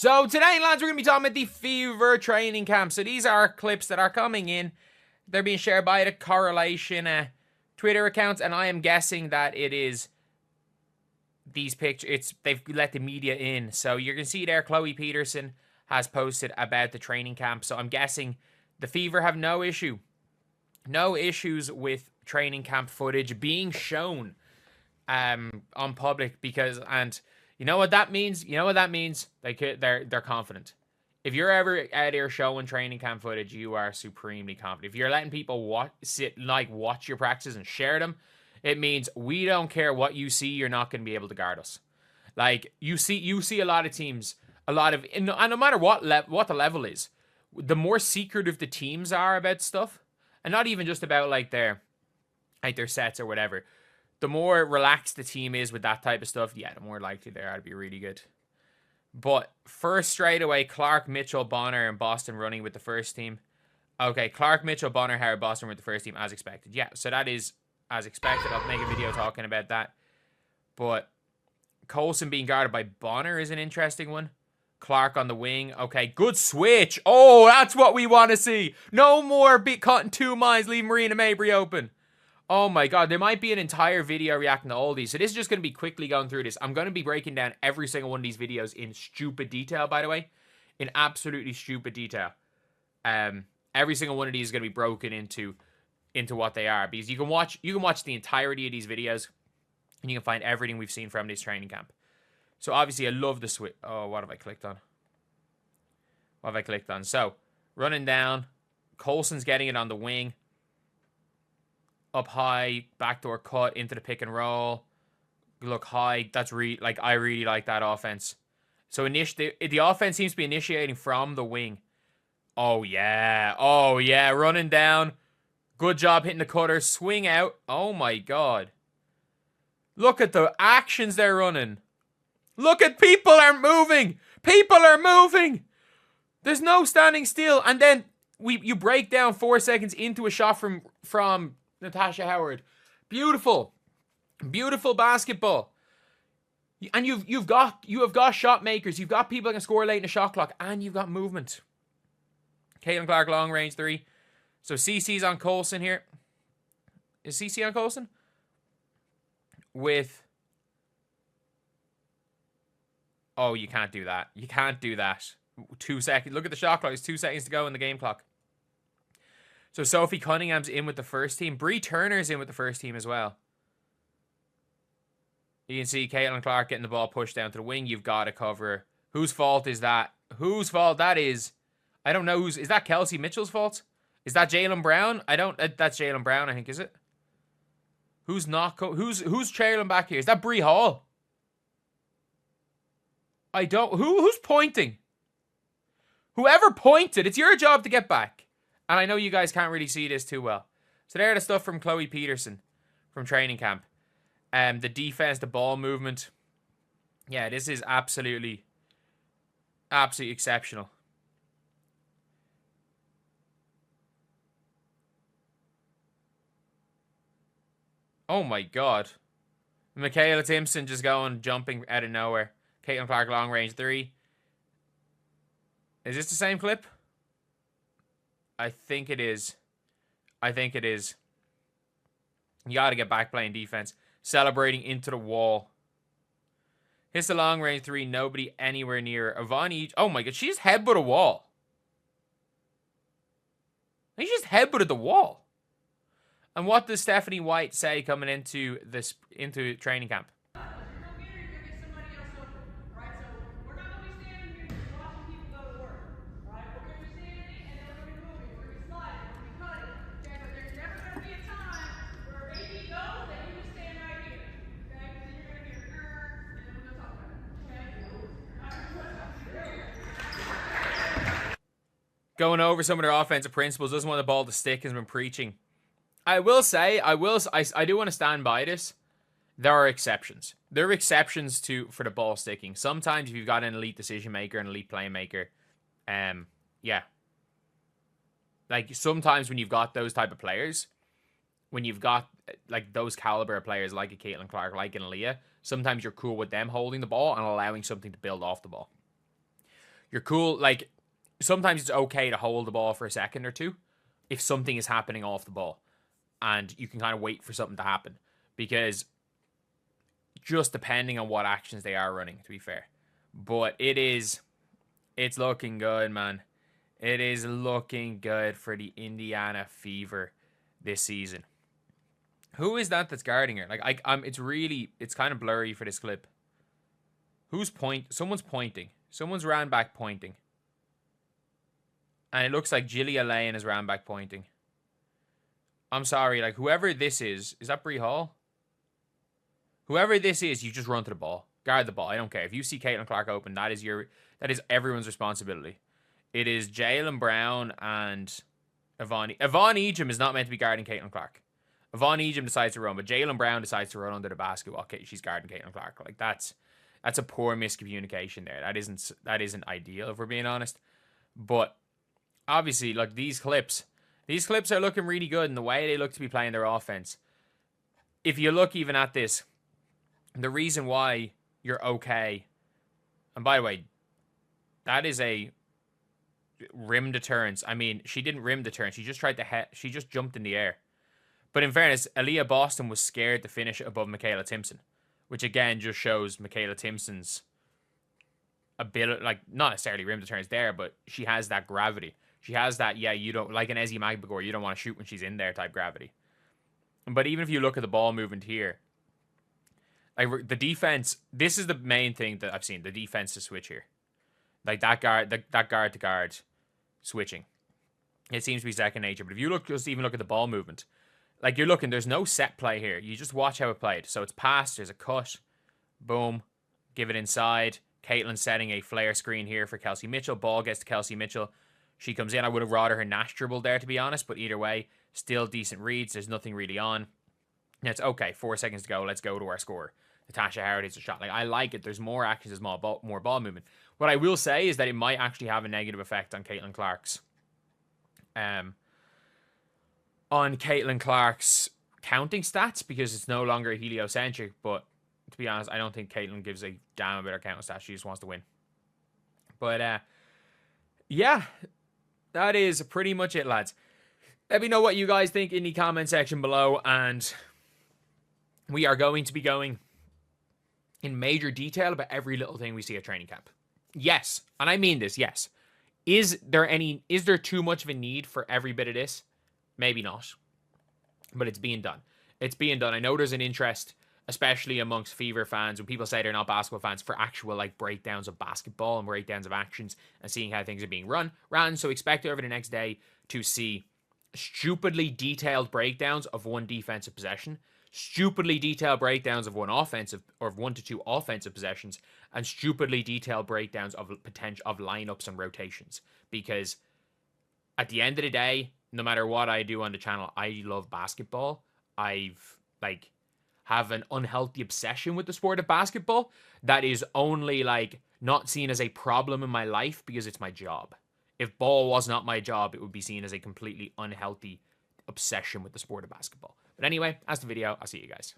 So today, lads, we're going to be talking about the Fever training camp. So these are clips that are coming in. They're being shared by the Correlation Twitter accounts, and I am guessing that it is these pictures. They've let the media in. So you can see there, Chloe Peterson has posted about the training camp. So I'm guessing the Fever have no issues with training camp footage being shown on public because, and you know what that means? They're confident. If you're ever out here showing training camp footage, you are supremely confident. If you're letting people watch your practices and share them, it means we don't care what you see, you're not going to be able to guard us. Like you see a lot of teams, and no matter what the level is, the more secretive the teams are about stuff, and not even just about their sets or whatever. The more relaxed the team is with that type of stuff, yeah, the more likely they are to be really good. But first, straight away, Clark, Mitchell, Bonner, and Boston running with the first team. Okay, Clark, Mitchell, Bonner, Howard, Boston with the first team as expected. Yeah, so that is as expected. I'll make a video talking about that. But Colson being guarded by Bonner is an interesting one. Clark on the wing. Okay, good switch. Oh, that's what we want to see. No more cutting 2 minds, leave Marina Mabry open. Oh my god, there might be an entire video reacting to all these. So this is just going to be quickly going through this. I'm going to be breaking down every single one of these videos in stupid detail, by the way. In absolutely stupid detail. Every single one of these is going to be broken into what they are. Because you can watch the entirety of these videos. And you can find everything we've seen from this training camp. So obviously I love the switch. Oh, what have I clicked on? So, running down. Colson's getting it on the wing. Up high, backdoor cut into the pick and roll. Look high. That's I really like that offense. So the offense seems to be initiating from the wing. Oh yeah, running down. Good job hitting the cutter. Swing out. Oh my god. Look at the actions they're running. Look at people are moving. There's no standing still. And then you break down 4 seconds into a shot from Natasha Howard. Beautiful basketball. And you have got shot makers. You've got people that can score late in the shot clock, and you've got movement. Caitlin Clark long range 3. So CC's on Colson here. Is CC on Colson? Oh, you can't do that. 2 seconds. Look at the shot clock. It's 2 seconds to go in the game clock. So Sophie Cunningham's in with the first team. Bree Turner's in with the first team as well. You can see Caitlin Clark getting the ball pushed down to the wing. You've got to cover her. Whose fault is that? Whose fault that is? I don't know. Is that Kelsey Mitchell's fault? Is that Jaylen Brown? That's Jaylen Brown, I think, is it? Who's trailing back here? Is that Bree Hall? Who's pointing? Whoever pointed, it's your job to get back. And I know you guys can't really see this too well. So there are the stuff from Chloe Peterson from training camp. The defense, the ball movement. Yeah, this is absolutely exceptional. Oh my god. Michaela Timpson just jumping out of nowhere. Caitlin Clark long range 3. Is this the same clip? I think it is. You got to get back playing defense. Celebrating into the wall. Hits the long range 3. Nobody anywhere near her. Ivani. Oh my god. She just headbutted a wall. She just headbutted the wall. And what does Stephanie White say coming into training camp? Going over some of their offensive principles, doesn't want the ball to stick, has been preaching. I will say, I do want to stand by this. There are exceptions. There are exceptions for the ball sticking. Sometimes if you've got an elite decision maker, an elite playmaker, yeah. Like sometimes when you've got those type of players, when you've got like those caliber of players like a Caitlin Clark, like an Aaliyah, sometimes you're cool with them holding the ball and allowing something to build off the ball. You're cool. Like, sometimes it's okay to hold the ball for a second or two if something is happening off the ball. And you can kind of wait for something to happen. Because just depending on what actions they are running, to be fair. But it's looking good, man. It is looking good for the Indiana Fever this season. Who is that's guarding her? Like, it's kind of blurry for this clip. Someone's pointing. Someone's ran back pointing. And it looks like Jillia Lane is ran back pointing. I'm sorry, like, whoever this is that Bree Hall? Whoever this is, you just run to the ball. Guard the ball. I don't care. If you see Caitlin Clark open, that is everyone's responsibility. It is Jaylen Brown and Yvonne. Yvonne Ejim is not meant to be guarding Caitlin Clark. Yvonne Ejim decides to run, but Jaylen Brown decides to run under the basket while she's guarding Caitlin Clark. Like, that's a poor miscommunication there. That isn't ideal, if we're being honest. But obviously, like, these clips are looking really good in the way they look to be playing their offense. If you look even at this, the reason why you're okay, and by the way, that is a rim deterrence. I mean, she didn't rim deterrence. She just she just jumped in the air. But in fairness, Aaliyah Boston was scared to finish above Michaela Timpson, which again just shows Michaela Timpson's ability, like, not necessarily rim deterrence there, but she has that gravity. She has that, you don't, like an Ezzy Magbagor, you don't want to shoot when she's in there type gravity. But even if you look at the ball movement here, like, the defense, this is the main thing that I've seen, the defensive switch here. Like, that guard to guard switching. It seems to be second nature. But if you even look at the ball movement, like, there's no set play here. You just watch how it played. So it's pass, there's a cut, boom, give it inside. Caitlin setting a flare screen here for Kelsey Mitchell. Ball gets to Kelsey Mitchell. She comes in. I would have rather her Nash dribble there, to be honest. But either way, still decent reads. There's nothing really on. And it's okay. 4 seconds to go. Let's go to our score. Natasha Howard hits a shot. Like, I like it. There's more actions. There's more ball movement. What I will say is that it might actually have a negative effect on Caitlin Clark's counting stats, because it's no longer heliocentric. But to be honest, I don't think Caitlin gives a damn about her counting stats. She just wants to win. But yeah, that is pretty much it, lads. Let me know what you guys think in the comment section below, and we are going to be going in major detail about every little thing we see at training camp. Yes, and I mean this, yes. Is there too much of a need for every bit of this? Maybe not. But it's being done. It's being done. I know there's an interest, especially amongst Fever fans, when people say they're not basketball fans, for actual, like, breakdowns of basketball and breakdowns of actions and seeing how things are being run. So expect over the next day to see stupidly detailed breakdowns of one defensive possession, stupidly detailed breakdowns of one offensive, or 1 to 2 offensive possessions, and stupidly detailed breakdowns of potential of lineups and rotations. Because at the end of the day, no matter what I do on the channel, I love basketball. Have an unhealthy obsession with the sport of basketball that is only, like, not seen as a problem in my life because it's my job. If ball was not my job, it would be seen as a completely unhealthy obsession with the sport of basketball. But anyway, that's the video. I'll see you guys.